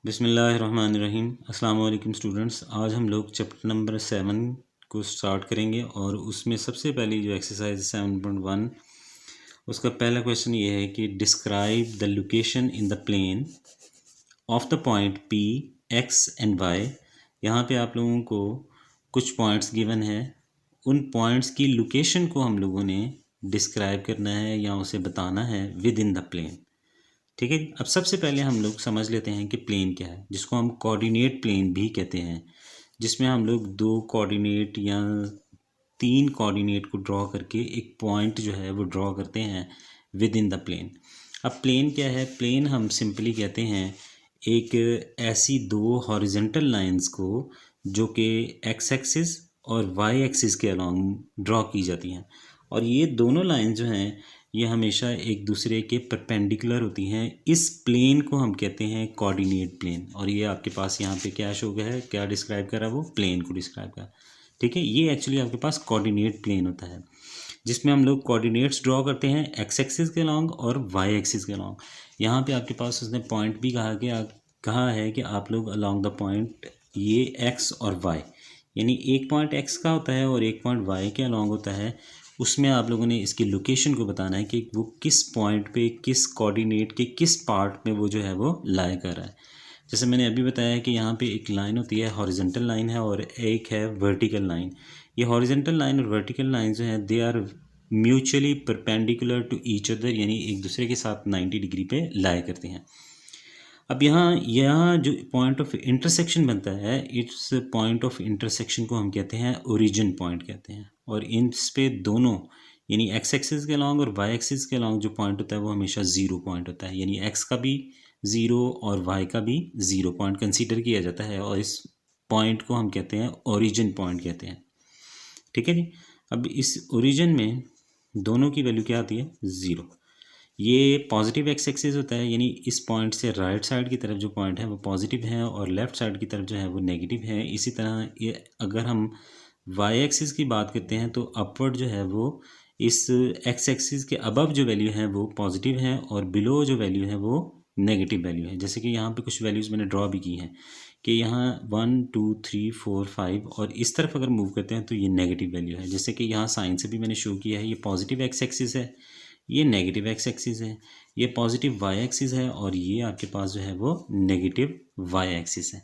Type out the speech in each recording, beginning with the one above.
बिस्मिल्लाहिर्रहमानिर्रहीम। अस्सलाम वालेकुम स्टूडेंट्स। आज हम लोग चैप्टर नंबर 7 को स्टार्ट करेंगे और उसमें सबसे पहली जो एक्सरसाइज 7.1 उसका पहला क्वेश्चन ये है कि describe the location in the plane of the point P X and Y. यहाँ पे आप लोगों को कुछ पॉइंट्स गिवन है, उन पॉइंट्स की लोकेशन को हम लोगों ने डिस्क्राइब करना है या उसे बताना है विद इन द प्लेन। ठीक है। अब सबसे पहले हम लोग समझ लेते हैं कि प्लेन क्या है, जिसको हम कोऑर्डिनेट प्लेन भी कहते हैं, जिसमें हम लोग 2 कोऑर्डिनेट या 3 कोऑर्डिनेट को ड्रॉ करके एक पॉइंट जो है वो ड्रॉ करते हैं विद इन द प्लेन। अब प्लेन क्या है? प्लेन हम सिंपली कहते हैं एक ऐसी 2 हॉरिजेंटल लाइंस को जो कि एक्स एक्सिस और वाई एक्सिस के अलॉन्ग ड्रॉ की जाती हैं, और ये दोनों लाइन जो हैं ये हमेशा एक दूसरे के परपेंडिकुलर होती हैं। इस प्लेन को हम कहते हैं कोऑर्डिनेट प्लेन। और ये आपके पास यहाँ पे क्या शो है, क्या डिस्क्राइब करा? वो प्लेन को डिस्क्राइब करा। ठीक है, ये एक्चुअली आपके पास कोऑर्डिनेट प्लेन होता है, जिसमें हम लोग कोऑर्डिनेट्स ड्रॉ करते हैं एक्स एक्सिस के अलॉन्ग और वाई एक्सिस के अलॉन्ग। यहाँ पे आपके पास उसने पॉइंट भी कहा है कि आप लोग अलॉन्ग द पॉइंट ये एक्स और वाई, यानी एक पॉइंट एक्स का होता है और एक पॉइंट वाई के अलॉन्ग होता है, उसमें आप लोगों ने इसकी लोकेशन को बताना है कि वो किस पॉइंट पे किस कोऑर्डिनेट के किस पार्ट में वो जो है वो लाई कर रहा है। जैसे मैंने अभी बताया कि यहाँ पे एक लाइन होती है, हॉरिजॉन्टल लाइन है, और एक है वर्टिकल लाइन। ये हॉरिजॉन्टल लाइन और वर्टिकल लाइन जो है they are mutually perpendicular to each other, यानी एक दूसरे के साथ 90 डिग्री पे लाई करते हैं। अब यहाँ जो पॉइंट ऑफ इंटरसेक्शन बनता है, इस पॉइंट ऑफ इंटरसेक्शन को हम कहते हैं ओरिजिन पॉइंट कहते हैं। और इन पे दोनों यानी एक्स एक्सिस के अलॉन्ग और वाई एक्सिस के अलॉन्ग जो पॉइंट होता है वो हमेशा ज़ीरो पॉइंट होता है, यानी एक्स का भी ज़ीरो और वाई का भी ज़ीरो पॉइंट कंसीडर किया जाता है, और इस पॉइंट को हम कहते हैं ओरिजिन पॉइंट कहते हैं। ठीक है जी। अब इस ओरिजिन में दोनों की वैल्यू क्या आती है? ज़ीरो। ये पॉजिटिव एक्स एक्सिस होता है, यानी इस पॉइंट से राइट साइड की तरफ जो पॉइंट है वो पॉजिटिव है और लेफ़्ट साइड की तरफ जो है वो नेगेटिव है। इसी तरह ये अगर हम वाई एक्सिस की बात करते हैं तो अपवर्ड जो है वो इस एक्स एक्सिस के अबव जो वैल्यू है वो पॉजिटिव है और बिलो जो वैल्यू है वो नेगेटिव वैल्यू है। जैसे कि यहाँ पे कुछ वैल्यूज़ मैंने ड्रॉ भी की हैं कि यहाँ 1 2 3 4 5, और इस तरफ अगर मूव करते हैं तो ये नेगेटिव वैल्यू है। जैसे कि यहाँ साइन से भी मैंने शो किया है, ये पॉजिटिव एक्स एक्सिस है, ये नेगेटिव एक्स एक्सिस है, ये पॉजिटिव वाई एक्सिस है, और ये आपके पास जो है वो नेगेटिव वाई एक्सिस है।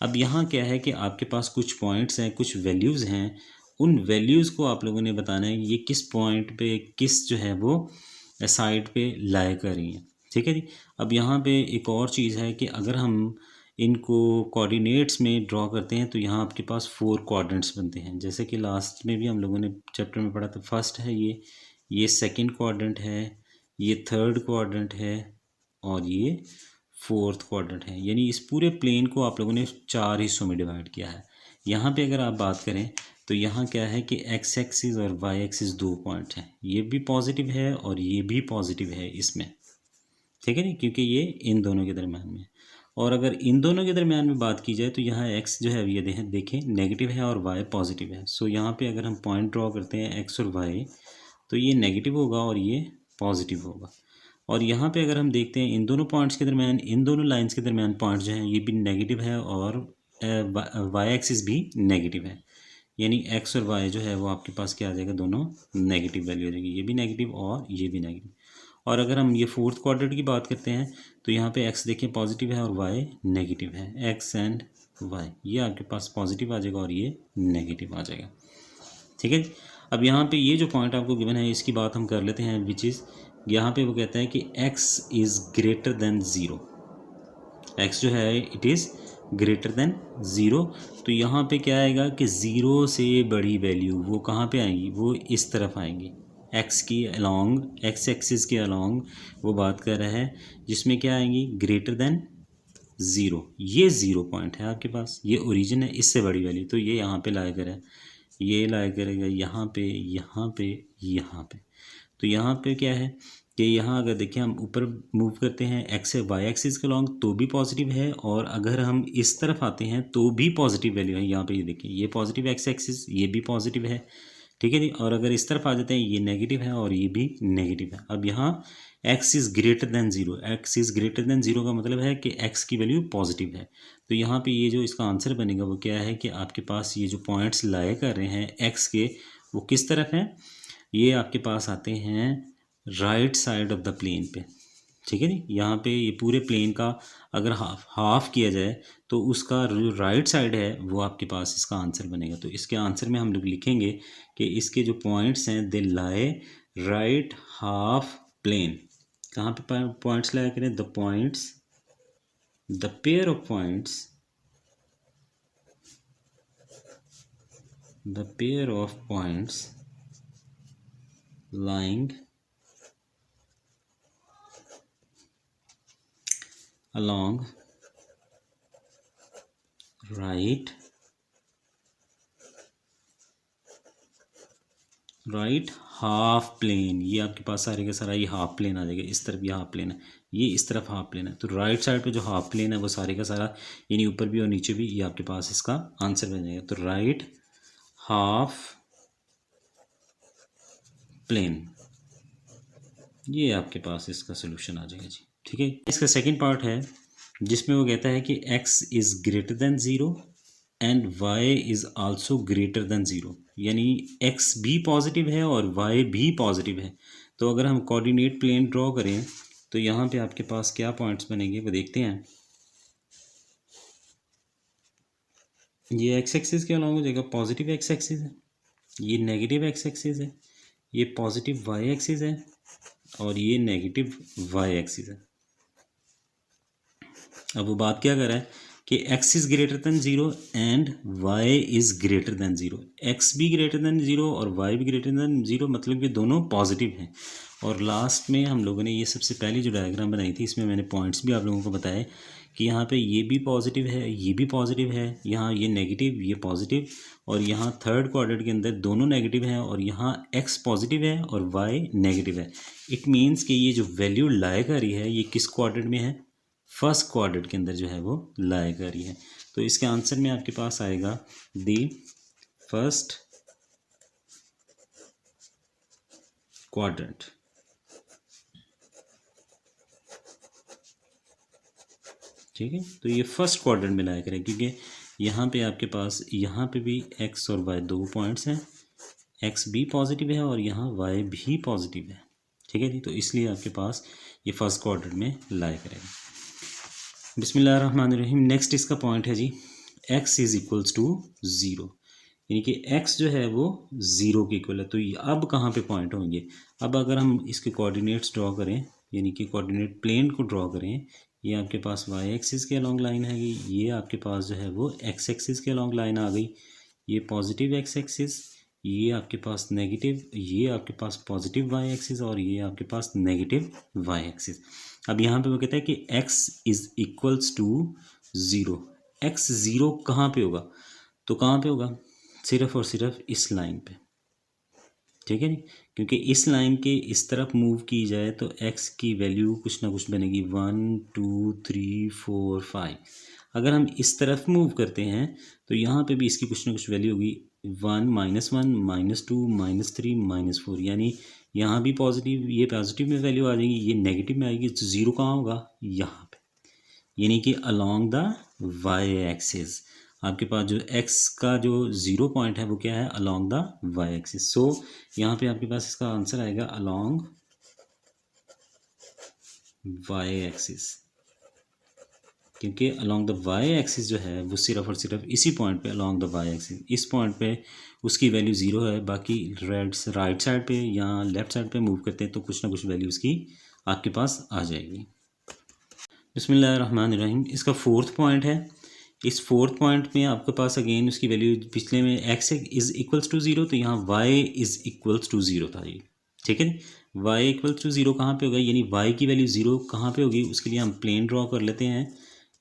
अब यहाँ क्या है कि आपके पास कुछ पॉइंट्स हैं, कुछ वैल्यूज़ हैं, उन वैल्यूज़ को आप लोगों ने बताना है ये किस पॉइंट पे किस जो है वो साइड पे लाई कर रही हैं। ठीक है जी। अब यहाँ पे एक और चीज़ है कि अगर हम इनको कोऑर्डिनेट्स में ड्रॉ करते हैं तो यहाँ आपके पास 4 क्वाड्रेंट्स बनते हैं, जैसे कि लास्ट में भी हम लोगों ने चैप्टर में पढ़ा था। फर्स्ट है ये सेकंड क्वाड्रेंट है, ये थर्ड क्वाड्रेंट है, और ये फोर्थ क्वाड्रेंट है। यानी इस पूरे प्लेन को आप लोगों ने 4 हिस्सों में डिवाइड किया है। यहाँ पे अगर आप बात करें तो यहाँ क्या है कि एक्स एक्सिस और वाई एक्सिस 2 पॉइंट हैं, ये भी पॉजिटिव है और ये भी पॉजिटिव है इसमें। ठीक है नहीं, क्योंकि ये इन दोनों के दरम्यान में। और अगर इन दोनों के दरम्यान में बात की जाए तो यहाँ एक्स जो है ये देखें नेगेटिव है और वाई पॉजिटिव है। सो यहाँ पे अगर हम पॉइंट ड्रॉ करते हैं एक्स और वाई तो ये नेगेटिव होगा और ये पॉजिटिव होगा। और यहाँ पे अगर हम देखते हैं इन दोनों पॉइंट्स के दरम्यान, इन दोनों लाइंस के दरम्यान पॉइंट जो हैं ये भी नेगेटिव है और वाई एक्सिस भी नेगेटिव है, यानी एक्स और वाई जो है वो आपके पास क्या आ जाएगा? दोनों नेगेटिव वैल्यू आ जाएगी, ये भी नेगेटिव और ये भी नेगेटिव। और अगर हम ये फोर्थ क्वाड्रेंट की बात करते हैं तो यहाँ पे एक्स देखिए पॉजिटिव है और वाई नेगेटिव है, एक्स एंड वाई ये आपके पास पॉजिटिव आ जाएगा और ये नेगेटिव आ जाएगा। ठीक है। अब यहाँ पे ये जो पॉइंट आपको गिवन है इसकी बात हम कर लेते हैं, विच इज़ यहाँ पे वो कहता है कि x is greater than zero. x जो है it is greater than zero. तो यहाँ पे क्या आएगा कि ज़ीरो से बड़ी वैल्यू वो कहाँ पे आएंगी? वो इस तरफ आएंगी, x की अलॉन्ग, एक्स एक्सिस के अलॉन्ग वो बात कर रहा है, जिसमें क्या आएंगी? Greater than zero. ये ज़ीरो पॉइंट है आपके पास, ये ओरिजिन है, इससे बड़ी वैल्यू तो ये यहाँ पे लाया करें, ये लाया करेगा यहाँ पे, यहाँ पे, यहाँ पे। तो यहाँ पे क्या है कि यहाँ अगर देखें हम ऊपर मूव करते हैं एक्स से वाई एक्सिस के लॉन्ग तो भी पॉजिटिव है, और अगर हम इस तरफ आते हैं तो भी पॉजिटिव वैल्यू है। यहाँ पे ये देखिए ये पॉजिटिव एक्स एक्सिस, ये भी पॉजिटिव है। ठीक है जी। और अगर इस तरफ आ जाते हैं ये नेगेटिव है और ये भी नेगेटिव है। अब यहाँ x is greater than zero. X is greater than zero का मतलब है कि एक्स की वैल्यू पॉजिटिव है। तो यहाँ पे ये जो इसका आंसर बनेगा वो क्या है कि आपके पास ये जो पॉइंट्स लाए कर रहे हैं एक्स के, वो किस तरफ हैं? ये आपके पास आते हैं right side of the plane पे। ठीक है जी, यहाँ पे ये पूरे प्लेन का अगर हाफ किया जाए तो उसका जो राइट साइड है वो आपके पास इसका आंसर बनेगा। तो इसके आंसर में हम लोग लिखेंगे कि इसके जो पॉइंट्स हैं दे लाए राइट हाफ प्लेन। कहाँ पे पॉइंट्स लाया करें? The points, the pair of points, the pair of points lying along right half plane. ये आपके पास सारे का सारा ये हाफ प्लेन आ जाएगा। इस तरफ ये हाफ प्लेन है, ये इस तरफ हाफ प्लेन है। तो राइट साइड पे जो हाफ प्लेन है वो सारे का सारा यानी ऊपर भी और नीचे भी, ये आपके पास इसका आंसर बन जाएगा। तो राइट हाफ प्लेन, ये आपके पास इसका सोल्यूशन आ जाएगा जी। ठीक है, इसका सेकंड पार्ट है जिसमें वो कहता है कि x is greater than zero and y is also greater than zero, यानी x भी पॉजिटिव है और y भी पॉजिटिव है। तो अगर हम कोऑर्डिनेट प्लेन ड्रॉ करें तो यहाँ पे आपके पास क्या पॉइंट्स बनेंगे वो देखते हैं। ये x एक्सिस के अलॉन्ग हो जाएगा, पॉजिटिव x एक्सिस है, ये नेगेटिव x एक्सिस है, ये पॉजिटिव y एक्सिस है और ये नेगेटिव y एक्सिस है। अब वो बात क्या कर रहा है कि x is greater than zero and y is greater than zero. x भी ग्रेटर दैन ज़ीरो और y भी ग्रेटर दैन ज़ीरो, मतलब कि दोनों पॉजिटिव हैं। और लास्ट में हम लोगों ने ये सबसे पहली जो डायग्राम बनाई थी इसमें मैंने पॉइंट्स भी आप लोगों को बताए कि यहाँ पे ये भी पॉजिटिव है, ये भी पॉजिटिव है, यहाँ ये नेगेटिव, ये पॉजिटिव, और यहाँ थर्ड क्वाड्रेंट के अंदर दोनों नेगेटिव हैं और यहाँ x पॉजिटिव है और y नेगेटिव है। इट मीन्स कि ये जो वैल्यू लाया कर रही है ये किस क्वाड्रेंट में है? फर्स्ट क्वाड्रेंट के अंदर जो है वो लाया कर रही है। तो इसके आंसर में आपके पास आएगा दी फर्स्ट क्वाड्रेंट। ठीक है, तो ये फर्स्ट क्वाड्रेंट में लाया करें क्योंकि यहाँ पे आपके पास यहाँ पे भी x और y दो पॉइंट्स हैं, x भी पॉजिटिव है और यहाँ y भी पॉजिटिव है। ठीक है जी, तो इसलिए आपके पास ये फर्स्ट क्वाड्रेंट में लाया करेगा। बिस्मिल्लाहिर्रहमानिर्रहीम। नेक्स्ट इसका पॉइंट है G x is equals to zero, यानी कि x जो है वो ज़ीरो के इक्वल है। तो ये अब कहाँ पे पॉइंट होंगे? अब अगर हम इसके कोऑर्डिनेट्स ड्रॉ करें, यानी कि कोऑर्डिनेट प्लेन को ड्रॉ करें, ये आपके पास y एक्सिस के अलॉन्ग लाइन है, ये आपके पास जो है वो x एक्सिस के अलॉन्ग लाइन आ गई, ये पॉजिटिव x एक्सिस, ये आपके पास नेगेटिव, ये आपके पास पॉजिटिव y एक्सिस और ये आपके पास नेगेटिव y एक्सिस। अब यहाँ पे वो कहता है कि x is equals to zero. x zero कहाँ पे होगा? तो कहाँ पे होगा? सिर्फ और सिर्फ इस लाइन पे। ठीक है जी, क्योंकि इस लाइन के इस तरफ मूव की जाए तो x की वैल्यू कुछ ना कुछ बनेगी 1 2 3 4 5। अगर हम इस तरफ मूव करते हैं तो यहाँ पे भी इसकी कुछ ना कुछ वैल्यू होगी 1 -1 -2 -3 -4, यानी यहाँ भी पॉजिटिव, ये पॉजिटिव में वैल्यू आ जाएगी, ये नेगेटिव में आएगी। तो ज़ीरो कहाँ होगा? यहाँ पे, यानी कि अलोंग द y एक्सिस। आपके पास जो x का जो ज़ीरो पॉइंट है वो क्या है? Along the y axis. So यहाँ पे आपके पास इसका आंसर आएगा अलोंग y एक्सिस, क्योंकि अलोंग द y एक्सिस जो है वो सिर्फ और सिर्फ इसी पॉइंट पे अलोंग द y एक्सिस, इस पॉइंट पे उसकी वैल्यू ज़ीरो है, बाकी राइट साइड पे या लेफ्ट साइड पे मूव करते हैं तो कुछ ना कुछ वैल्यू उसकी आपके पास आ जाएगी। बिस्मिल्लाहिर्रहमानिर्रहीम। इसका फोर्थ पॉइंट है। इस फोर्थ पॉइंट में आपके पास अगेन उसकी वैल्यू पिछले में x is equals to zero, तो यहाँ y is equals to zero था ये। ठीक है, y इक्वल्स टू ज़ीरो कहाँ पे होगा? यानी y की वैल्यू ज़ीरो कहाँ पे होगी? उसके लिए हम प्लेन ड्रॉ कर लेते हैं।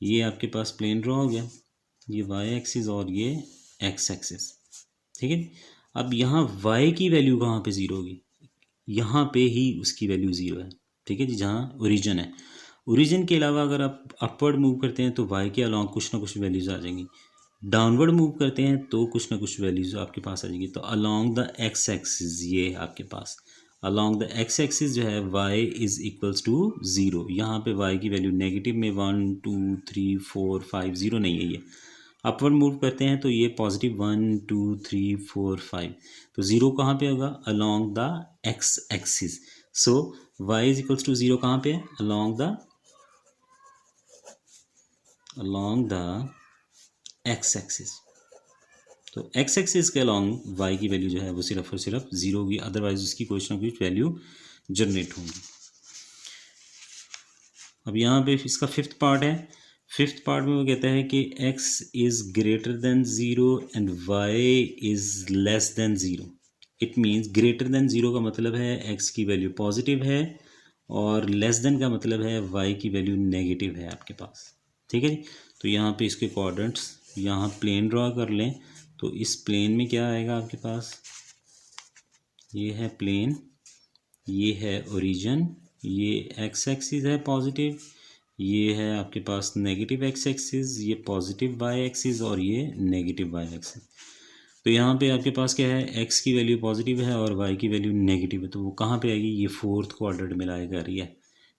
ये आपके पास प्लेन ड्रॉ हो गया, ये y एक्सिस और ये x एक्सिस। ठीक है, अब यहाँ y की वैल्यू कहाँ पे ज़ीरो होगी? यहाँ पे ही उसकी वैल्यू ज़ीरो है। ठीक है जी, जहाँ ओरिजिन है। ओरिजिन के अलावा अगर आप अपवर्ड मूव करते हैं तो y के अलॉन्ग कुछ ना कुछ वैल्यूज़ आ जाएंगी, डाउनवर्ड मूव करते हैं तो कुछ ना कुछ वैल्यूज़ आपके पास आ जाएगी। तो अलॉन्ग द x एक्सिस ये आपके पास अलॉन्ग द एक्स एक्सिस जो है y इज़ इक्वल्स टू 0। यहाँ पे y की वैल्यू नेगेटिव में 1 2 3 4 5 0 नहीं है, ये अपवर्ड मूव करते हैं तो ये पॉजिटिव 1 2 3 4 5, तो 0 कहाँ पे होगा? Along the X axis. So y is equals to 0 कहाँ पे है? Along the X axis. तो एक्स एक्सिस के अलॉन्ग y की वैल्यू जो है वो सिर्फ और सिर्फ 0 होगी, अदरवाइज उसकी कुछ ना कुछ वैल्यू जनरेट होंगी। अब यहाँ पे इसका फिफ्थ पार्ट है। फिफ्थ पार्ट में वो कहता है कि x is greater then 0 and y is less than 0। It means greater than 0 का मतलब है x की वैल्यू पॉजिटिव है और लेस देन का मतलब है y की वैल्यू नेगेटिव है आपके पास। ठीक है जी। तो यहाँ पे इसके कोऑर्डिनेट्स, यहाँ प्लेन ड्रॉ कर लें तो इस प्लेन में क्या आएगा आपके पास? ये है प्लेन, ये है ओरिजिन, ये एक्स एक्सिस है पॉजिटिव, ये है आपके पास नेगेटिव एक्स एक्सिस, ये पॉजिटिव वाई एक्सिस और ये नेगेटिव वाई एक्सिस। तो यहाँ पे आपके पास क्या है? एक्स की वैल्यू पॉजिटिव है और वाई की वैल्यू नेगेटिव है, तो वो कहाँ पे आएगी? ये फोर्थ क्वाड्रेंट में लाया जा रही है,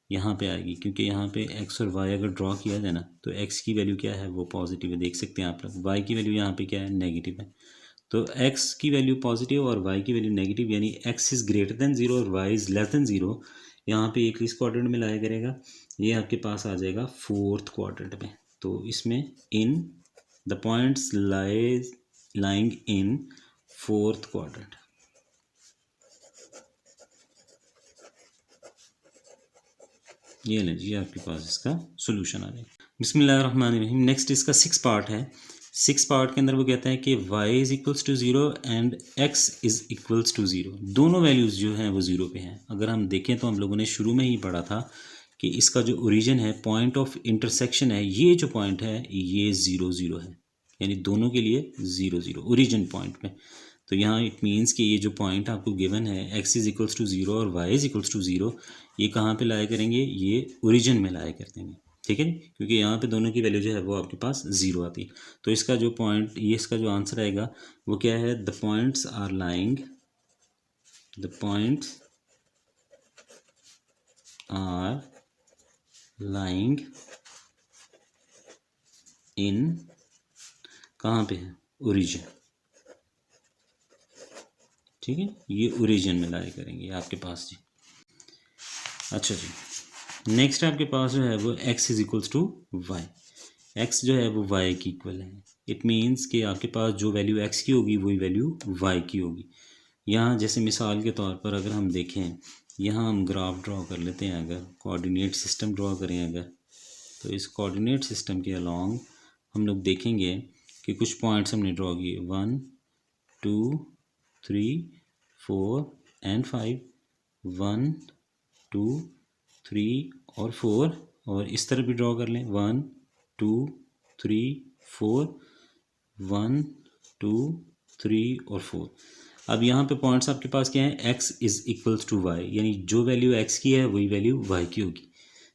यहाँ पे आएगी, क्योंकि यहाँ पे एक्स और वाई अगर ड्रॉ किया जाए ना तो एक्स की वैल्यू क्या है? वो पॉजिटिव है, देख सकते हैं आप लोग। वाई की वैल्यू यहाँ पे क्या है? नेगेटिव है। तो x की वैल्यू पॉजिटिव और y की वैल्यू नेगेटिव, यानी x इज़ ग्रेटर देन 0 और y इज़ लेस देन 0, यहाँ पे एक इस क्वाड्रेंट में लाया करेगा, ये आपके पास आ जाएगा फोर्थ क्वाड्रेंट में। तो इसमें in the points lying in fourth quadrant. ये लीजिए आपके पास इसका सोल्यूशन आ जाएगा। बिस्मिल्लाहिर्रहमानिर्रहीम। नेक्स्ट इसका सिक्स पार्ट है। सिक्स पार्ट के अंदर वो कहता है कि y is equals to 0 and x is equals to 0। दोनों वैल्यूज़ जो हैं वो 0 पे हैं। अगर हम देखें तो हम लोगों ने शुरू में ही पढ़ा था कि इसका जो ओरिजिन है, पॉइंट ऑफ इंटरसेक्शन है, ये जो पॉइंट है ये 0 0 है, यानी दोनों के लिए 0 0 ओरिजिन पॉइंट में। तो यहाँ इट मीन्स कि ये जो पॉइंट आपको गिवन है x इज़ इक्वल्स टू 0 और y इज़ इक्वल्स टू 0, ये कहाँ पे लाया करेंगे? ये ओरिजिन में लाया कर देंगे। ठीक है, क्योंकि यहाँ पे दोनों की वैल्यू जो है वो आपके पास 0 आती है। तो इसका जो पॉइंट, ये इसका जो आंसर आएगा वो क्या है? The points are lying, the points are lying in, कहाँ पे है? ओरिजिन। ठीक है, ये ओरिजिन में लाया करेंगे आपके पास जी। अच्छा जी, नेक्स्ट आपके पास जो है वो x is equals to Y. X जो है वो y की इक्वल है। इट मीन्स कि आपके पास जो वैल्यू x की होगी वही वैल्यू y की होगी। यहाँ जैसे मिसाल के तौर पर अगर हम देखें, यहाँ हम ग्राफ ड्रॉ कर लेते हैं, अगर कोऑर्डिनेट सिस्टम ड्रॉ करें अगर, तो इस कोऑर्डिनेट सिस्टम के अलॉन्ग हम लोग देखेंगे कि कुछ पॉइंट्स हमने ड्रॉ किए, 1 2 3 4 एंड 5, 1 2 3 और 4, और इस तरह भी ड्रॉ कर लें, 1 2 3 4, 1 2 3 और 4। अब यहाँ पे पॉइंट्स आपके पास क्या है? x is equals to Y, यानी जो वैल्यू x की है वही वैल्यू y की होगी।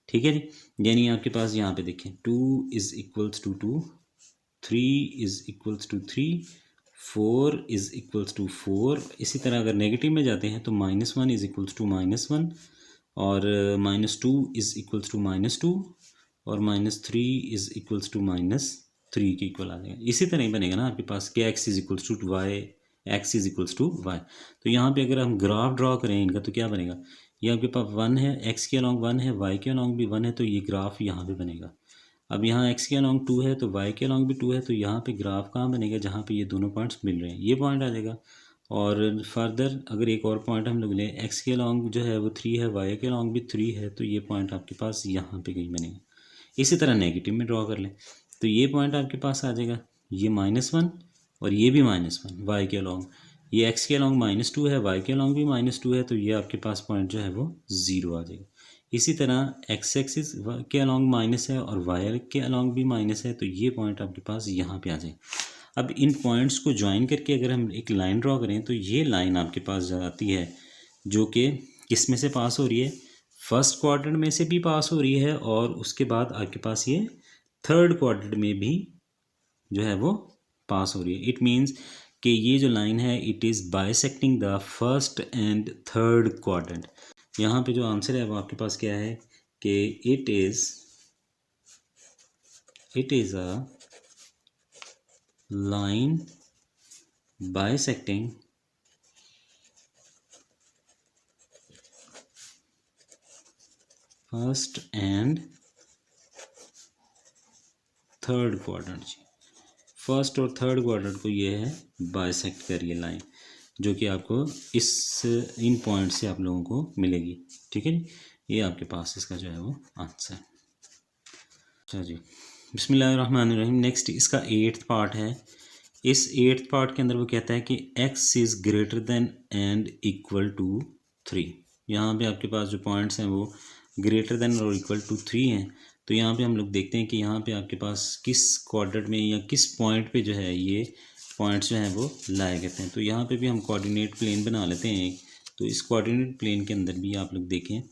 ठीक है जी, यानी आपके पास यहाँ पे देखें 2 is equals to 2, 3 is equals to 3, 4 is equals to 4। इसी तरह अगर नेगेटिव में जाते हैं तो -1 इज़ इक्वल्स टू -1, और -2 इज़ इक्वल्स टू -2, और -3 इज़ इक्वल्स टू -3 के इक्वल आ जाएगा। इसी तरह ही बनेगा ना आपके पास कि x is equals to Y, x is equals to Y. तो यहाँ पे अगर हम ग्राफ ड्रॉ करें इनका तो क्या बनेगा? ये आपके पास 1 है, x के अलॉन्ग 1 है, y के अलॉन्ग भी 1 है, तो ये ग्राफ यहाँ पे बनेगा। अब यहाँ x के अलॉन्ग 2 है तो y के अलॉन्ग भी 2 है, तो यहाँ पे ग्राफ कहाँ बनेगा? जहाँ पे ये दोनों पॉइंट्स मिल रहे हैं, ये पॉइंट आ जाएगा। और फर्दर अगर एक और पॉइंट हम लोग लें, x के अलॉन्ग जो है वो 3 है, y के अलॉन्ग भी 3 है, तो ये पॉइंट आपके पास यहाँ पे कहीं बनेगा। इसी तरह नेगेटिव में ड्रॉ कर लें तो ये पॉइंट आपके पास आ जाएगा, ये -1 और ये भी -1 y के अलॉन्ग, ये x के अलॉन्ग -2 है, y के अलॉन्ग भी -2 है, तो ये आपके पास पॉइंट जो है वो 0 आ जाएगा। इसी तरह x एक्सिस के अलॉन्ग माइनस है और y के अलॉन्ग भी माइनस है, तो ये पॉइंट आपके पास यहाँ पे आ जाएगा। अब इन पॉइंट्स को ज्वाइन करके अगर हम एक लाइन ड्रॉ करें तो ये लाइन आपके पास जाती है, जो कि किस में से पास हो रही है? फर्स्ट क्वाड्रेंट में से भी पास हो रही है, और उसके बाद आपके पास ये थर्ड क्वाड्रेंट में भी जो है वो पास हो रही है। इट मीन्स कि ये जो लाइन है it is bisecting the first and third quadrant. यहाँ पे जो आंसर है वो आपके पास क्या है कि it is a line bisecting first and third quadrant. First और थर्ड क्वाड्रेंट को ये है बाइसेक्ट कर ये लाइन, जो कि आपको इन पॉइंट से आप लोगों को मिलेगी। ठीक है जी, ये आपके पास इसका जो है वो आंसर। अच्छा जी, बिस्मिल्लाहिर्रहमानिर्रहीम। नेक्स्ट इसका 8th पार्ट है। इस 8th पार्ट के अंदर वो कहता है कि x is greater than and equal to 3। यहाँ पे आपके पास जो पॉइंट्स हैं वो ग्रेटर देन और इक्वल टू 3 हैं। तो यहाँ पे हम लोग देखते हैं कि यहाँ पे आपके पास किस क्वाड्रेंट में या किस पॉइंट पे जो है ये पॉइंट्स जो हैं वो लाए करते हैं। तो यहाँ पे भी हम कोऑर्डिनेट प्लेन बना लेते हैं एक। तो इस कोऑर्डिनेट प्लेन के अंदर भी आप लोग देखें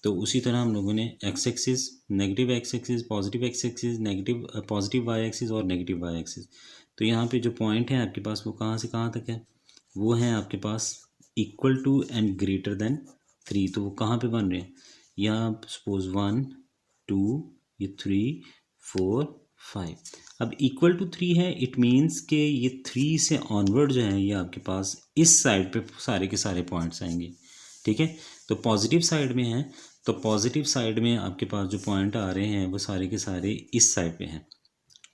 तो उसी तरह हम लोगों ने X axis, negative X axis, positive X axis, negative positive Y axis और नेगेटिव वाई एक्सिस। तो यहाँ पे जो पॉइंट है आपके पास वो कहाँ से कहाँ तक है, वो है आपके पास equal to and greater than 3। तो वो कहाँ पे बन रहे हैं, यहाँ सपोज 1 2 ये 3 4 5। अब इक्वल टू 3 है, इट मीन्स के ये 3 से ऑनवर्ड जो है ये आपके पास इस साइड पे सारे के सारे पॉइंट्स आएंगे। ठीक है, तो पॉजिटिव साइड में है तो पॉजिटिव साइड में आपके पास जो पॉइंट आ रहे हैं वो सारे के सारे इस साइड पे हैं।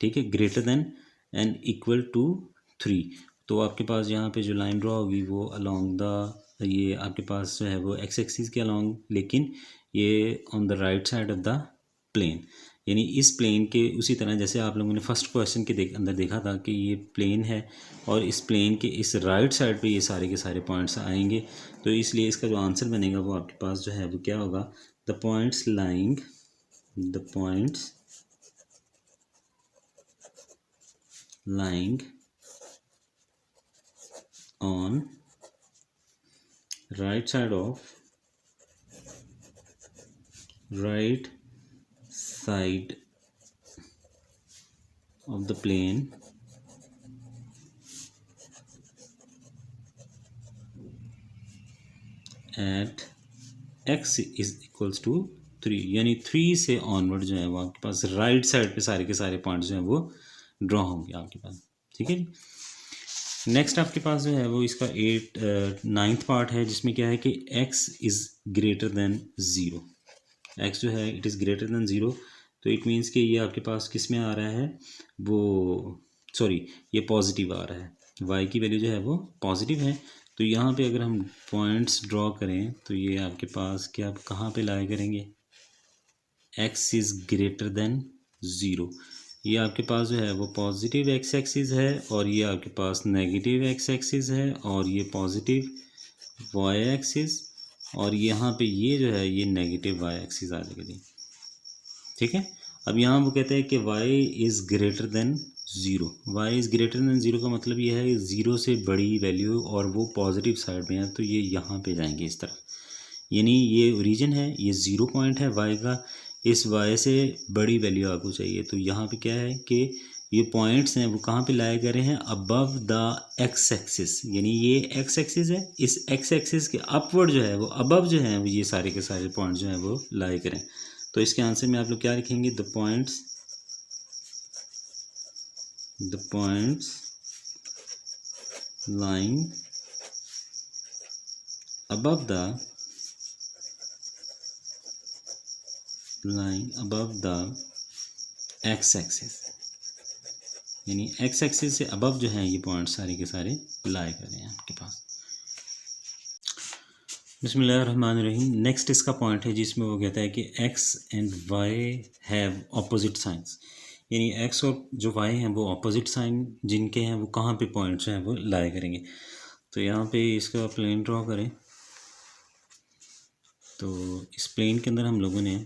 ठीक है, greater than and equal to 3। तो आपके पास यहाँ पे जो लाइन ड्रॉ होगी वो अलोंग द, ये आपके पास जो है वो एक्स एक्सिस के अलोंग, लेकिन ये on the right side of the plane, यानी इस प्लेन के उसी तरह जैसे आप लोगों ने फर्स्ट क्वेश्चन के अंदर देखा था कि ये प्लेन है और इस प्लेन के इस राइट साइड पे ये सारे के सारे पॉइंट्स आएंगे। तो इसलिए इसका जो आंसर बनेगा वो आपके पास जो है वो क्या होगा, the points lying on right side of the plane at x is equals to 3, यानी 3 से ऑनवर्ड जो है वो आपके पास राइट साइड पे सारे के सारे पॉइंट्स जो हैं वो ड्रॉ होंगे आपके पास। ठीक है जी, नेक्स्ट आपके पास जो है वो इसका 9th पार्ट है, जिसमें क्या है कि x is greater then 0। x जो है इट इज़ ग्रेटर देन 0। तो इट मीन्स कि ये आपके पास किस में आ रहा है, वो सॉरी ये पॉजिटिव आ रहा है, y की वैल्यू जो है वो पॉजिटिव है। तो यहाँ पे अगर हम पॉइंट्स ड्रॉ करें तो ये आपके पास क्या कहाँ पे लाया करेंगे, x इज़ ग्रेटर देन 0। ये आपके पास जो है वो पॉजिटिव एक्स एक्सिस है और ये आपके पास नेगेटिव एक्स एक्सिस है और ये पॉजिटिव वाई एक्सिस और यहाँ पे ये जो है ये नेगेटिव वाई एक्सिस आ जाएगी। ठीक है, अब यहाँ वो कहते हैं कि y is greater then 0। y is greater then 0 का मतलब ये है 0 से बड़ी वैल्यू और वो पॉजिटिव साइड में है, तो ये यहाँ पे जाएंगे इस तरफ, यानी ये ओरिजिन है, ये 0 पॉइंट है y का, इस y से बड़ी वैल्यू आपको चाहिए। तो यहाँ पे क्या है कि ये पॉइंट्स हैं वो कहाँ पे लाए गए हैं, अबव द एक्स एक्सिस, यानी ये एक्स एक्सिस है, इस एक्स एक्सिस के अपवर्ड जो है वो अबव जो है वो ये सारे के सारे पॉइंट्स जो हैं वो लाए करें। तो इसके आंसर में आप लोग क्या लिखेंगे, the points lying above the X axis, यानी एक्स एक्सिस से अबव जो है ये पॉइंट सारे के सारे लाए कर रहे हैं आपके पास। बिस्मिल्लाहिर्रहमानिर्रहीम। नेक्स्ट इसका पॉइंट है जिसमें वो कहता है कि x and y have opposite science, यानी x और जो y हैं वो ऑपोजिट साइन जिनके हैं वो कहाँ पे पॉइंट्स हैं वो लाए करेंगे। तो यहाँ पे इसका प्लेन ड्रॉ करें। तो इस प्लेन के अंदर हम लोगों ने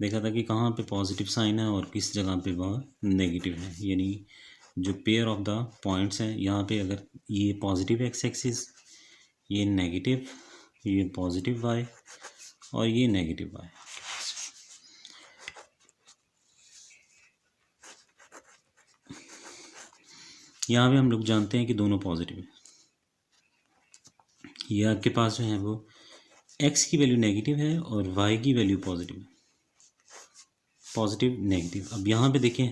देखा था कि कहाँ पे पॉजिटिव साइन है और किस जगह पे वह नेगेटिव है, यानी जो पेयर ऑफ द पॉइंट्स हैं यहाँ पे अगर ये पॉजिटिव एक्स एक्सिस, ये नेगेटिव, ये पॉजिटिव y और ये नेगेटिव y। यहाँ पे हम लोग जानते हैं कि दोनों पॉजिटिव है। ये आपके पास जो है वो x की वैल्यू नेगेटिव है और y की वैल्यू पॉजिटिव है, पॉजिटिव नेगेटिव। अब यहाँ पे देखें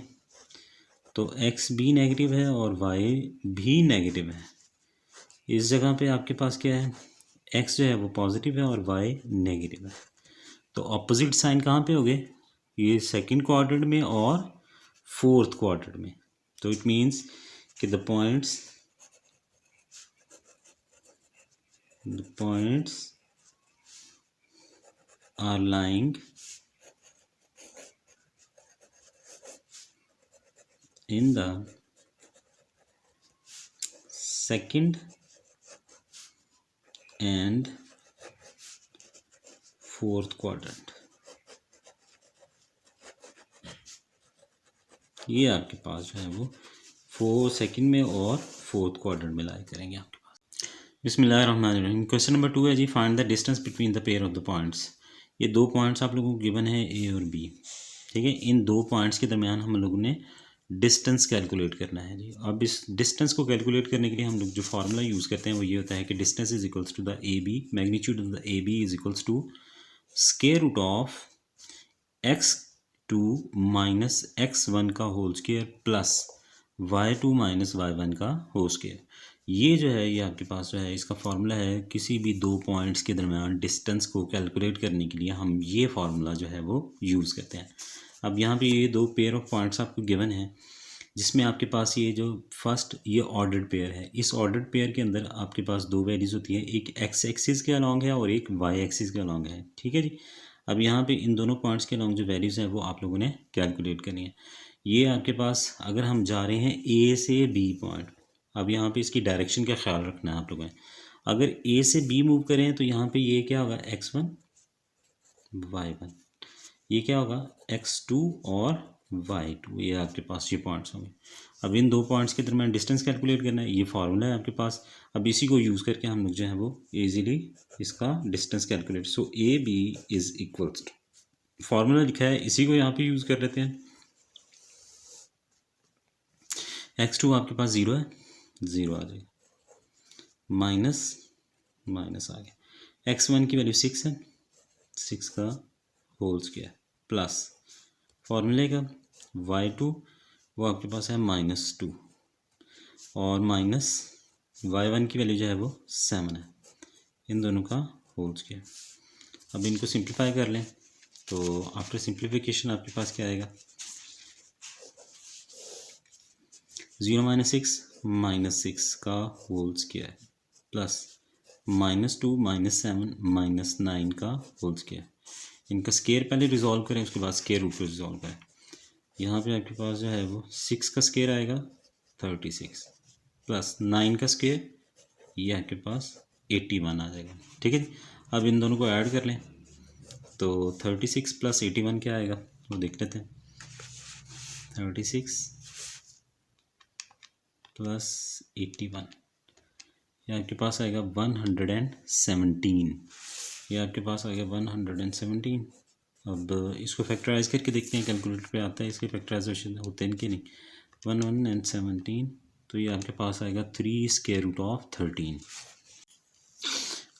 तो x भी नेगेटिव है और y भी नेगेटिव है। इस जगह पे आपके पास क्या है, x जो है वो पॉजिटिव है और y नेगेटिव है। तो ऑपोजिट साइन कहाँ पे हो गए, ये सेकंड क्वाड्रेंट में और फोर्थ क्वाड्रेंट में। तो इट मीन्स कि the points are lying in the second and fourth quadrant। ये आपके पास जो है वो सेकंड में और फोर्थ क्वाड्रेंट में लाई करेंगे आपके पास। बिस्मिल्लाहिर्रहमानिर्रहीम। क्वेश्चन नंबर 2 है जी, find the distance between the pair of the points. ये दो पॉइंट्स आप लोगों को गिवन है ए और बी, ठीक है। इन दो पॉइंट्स के दरमियान हम लोगों ने डिस्टेंस कैलकुलेट करना है जी। अब इस डिस्टेंस को कैलकुलेट करने के लिए हम लोग जो फार्मूला यूज़ करते हैं वो ये होता है कि distance is equals to the A B, magnitude of the A B is equals to square root of x2 minus x1 का whole square plus y2 minus y1 का होल स्क्वायर। ये जो है ये आपके पास जो है इसका फार्मूला है किसी भी दो पॉइंट्स के दरमियान डिस्टेंस को कैलकुलेट करने के लिए हम ये फार्मूला जो है वो यूज़ करते हैं। अब यहाँ पे ये दो पेयर ऑफ पॉइंट्स आपको गिवन है, जिसमें आपके पास ये जो फर्स्ट ये ऑर्डर्ड पेयर है। इस ऑर्डर्ड पेयर के अंदर आपके पास दो वैल्यूज़ होती हैं, एक एक्स एक्सिस के अलॉन्ग है और एक वाई एक्सिस के अलॉन्ग है, ठीक है जी। अब यहाँ पे इन दोनों पॉइंट्स के अलॉन्ग जो वैल्यूज़ हैं वो आप लोगों ने कैलकुलेट करनी है। ये आपके पास अगर हम जा रहे हैं ए से बी पॉइंट, अब यहाँ पे इसकी डायरेक्शन का ख्याल रखना है आप लोगों ने। अगर ए से बी मूव करें तो यहाँ पे ये क्या होगा, x1 y1, ये क्या होगा x2 और y2, ये आपके पास ये पॉइंट्स होंगे। अब इन दो पॉइंट्स के दरमियान डिस्टेंस कैलकुलेट करना है, ये फार्मूला है आपके पास। अब इसी को यूज़ करके हम लोग जो है वो इजीली इसका distance calculate, so A B is equals to, formula लिखा है इसी को यहाँ पे यूज़ कर लेते हैं। x2 आपके पास 0 है, 0 आ जाएगा, माइनस माइनस आ गया, x1 की वैल्यू 6 है, 6 का होल स्क्वायर प्लस फॉर्मूले का y2 वो आपके पास है -2 और माइनस y1 की वैल्यू जो है वो 7 है, इन दोनों का होल स्क्वायर। अब इनको सिंप्लीफाई कर लें तो आफ्टर सिंप्लीफिकेशन आपके पास क्या आएगा, 0 माइनस 6 का होल स्क्वायर प्लस -2 -7 -9 का होल स्क्वायर। इनका स्क्वायर पहले रिजॉल्व करें, उसके बाद स्क्वायर रूट को रिजॉल्व करें। यहाँ पे आपके पास जो है वो 6 का स्क्वायर आएगा 36 प्लस 9 का स्क्वायर, ये आपके पास 81 आ जाएगा, ठीक है। अब इन दोनों को ऐड कर लें तो 36 प्लस 81 क्या आएगा वो देख लेते हैं। 36 प्लस 81 ये आपके पास आएगा 117, ये आपके पास आ गया 117। अब इसको फैक्टराइज करके देखते हैं, कैलकुलेटर पे आता है इसके फैक्टराइजेशन होते हैं कि नहीं। 117 तो ये आपके पास आएगा 3 स्क्वायर रूट ऑफ 13।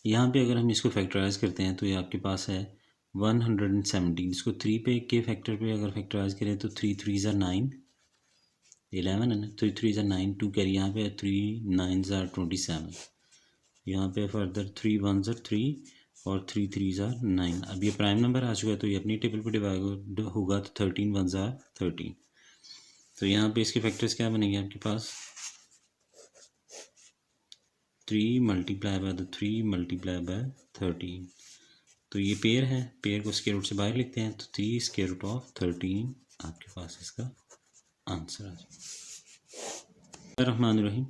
यहाँ पे अगर हम इसको फैक्टराइज करते हैं तो ये आपके पास है 117, इसको 3 पे के फैक्टर पे अगर फैक्टराइज करें तो 3 3 ज़ा 9, 11 है ना, 3 3 ज़ा 9, 2 कैरी यहाँ पे 3 9 ज़ा 27, यहाँ पे फर्दर 3 1 ज़ा 3 और 3 3 ज़ा 9। अब ये प्राइम नंबर आ चुका है तो ये अपनी टेबल पे डिवाइड होगा तो 13 1 ज़ा 13। तो यहाँ पे इसके फैक्टर्स क्या बनेंगे आपके पास, 3 मल्टीप्लाई बाय 3 मल्टीप्लाई बाय 13। तो ये पेयर है, पेयर को स्क्वायर रूट से बाहर लिखते हैं तो 3 स्क्वायर रूट ऑफ 13 आपके पास इसका आंसर आ जाएगा। रहमान रहीम।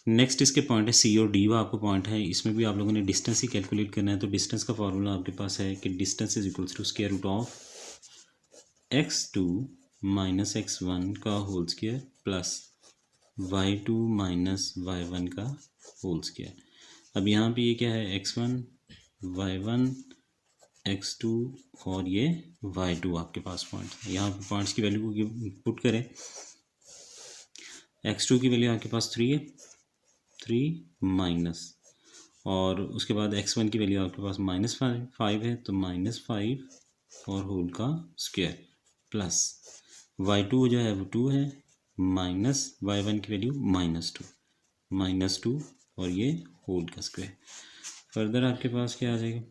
नेक्स्ट इसके पॉइंट है सी और डी, वो आपको पॉइंट है, इसमें भी आप लोगों ने डिस्टेंस ही कैलकुलेट करना है। तो डिस्टेंस का फॉर्मूला आपके पास है कि distance is equals to square root of x2 minus x1 का whole square plus y2 minus y1 का होल स्क्वायर। अब यहाँ पे ये क्या है, x1 y1 x2 और ये y2 आपके पास पॉइंट है। यहाँ पे पॉइंट्स की वैल्यू को पुट करें x2 की वैल्यू आपके पास 3 है, 3 माइनस, और उसके बाद x1 की वैल्यू आपके पास -5 है, तो -5 और होल का स्क्वायर प्लस y2 जो है वो 2 है, माइनस y1 की वैल्यू -2 और ये होल का स्क्वायर। फर्दर आपके पास क्या आ जाएगा,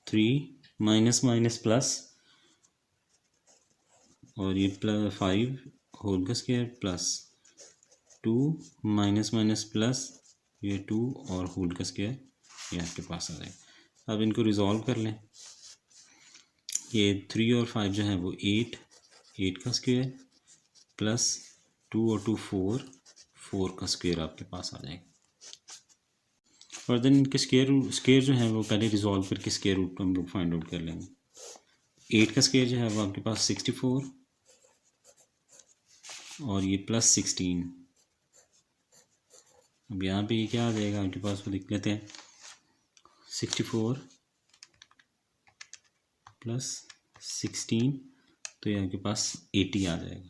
3 माइनस माइनस प्लस और ये +5 होल का square plus 2 minus minus plus ये 2 और होल का स्क्वायर, ये आपके पास आ जाएगा। अब इनको रिजॉल्व कर लें, ये 3 और 5 जो है वो 8 का स्क्वायर प्लस 2 और 2 4 का स्क्वायर आपके पास आ जाएगा। और देन इनके स्क्वायर जो है वो पहले रिजॉल्व करके स्क्वायर रूट हम लोग फाइंड आउट कर लेंगे। 8 का स्क्वायर जो है वो आपके पास 64 और ये +16। अब यहाँ पे ये क्या आ जाएगा आपके पास, वो देख लेते हैं। 64 + 16 तो ये आपके पास 80 आ जाएगा।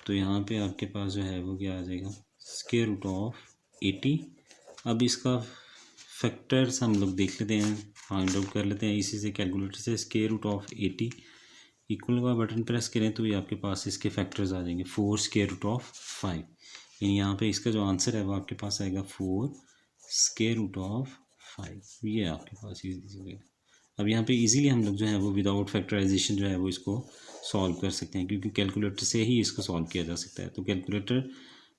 तो यहाँ पे आपके पास जो है वो क्या आ जाएगा, स्क्वायर रूट ऑफ 80। अब इसका फैक्टर्स हम लोग देख लेते हैं, फाइंड आउट कर लेते हैं इसी से, कैलकुलेटर से। स्क्वायर रूट ऑफ 80 इक्वल का बटन प्रेस करें तो ये आपके पास इसके फैक्टर्स आ जाएंगे। 4 स्क्वायर रूट ऑफ 5, यानी यहाँ पे इसका जो आंसर है वो आपके पास आएगा 4 स्क्वायर रूट ऑफ 5। ये आपके पास इजीली, अब यहाँ पे इजीली हम लोग जो है वो विदाउट फैक्टराइजेशन जो है वो इसको सॉल्व कर सकते हैं, क्योंकि कैलकुलेटर से ही इसको सॉल्व किया जा सकता है। तो कैलकुलेटर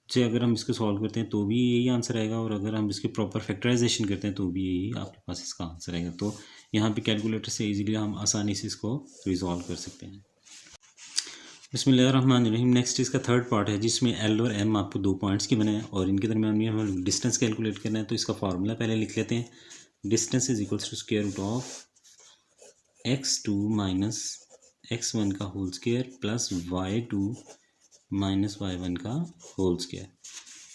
से अगर हम इसको सॉल्व करते हैं तो भी यही आंसर आएगा, और अगर हम इसके प्रॉपर फैक्टराइजेशन करते हैं तो भी यही आपके पास इसका आंसर आएगा। तो यहाँ पे कैलकुलेटर से इजीली हम आसानी से इसको रिजॉल्व कर सकते हैं। बिस्मिल्लाहिर्रहमानिर्रहीम। नेक्स्ट इसका थर्ड पार्ट है जिसमें एल और एम आपको 2 पॉइंट्स की बने हैं और इनके दरमियान में हमें डिस्टेंस कैलकुलेट करना है। तो इसका फार्मूला पहले लिख लेते हैं। Distance is equals to square root of x2 minus x1 का whole square plus y2 minus y1 का होल स्क्वायर।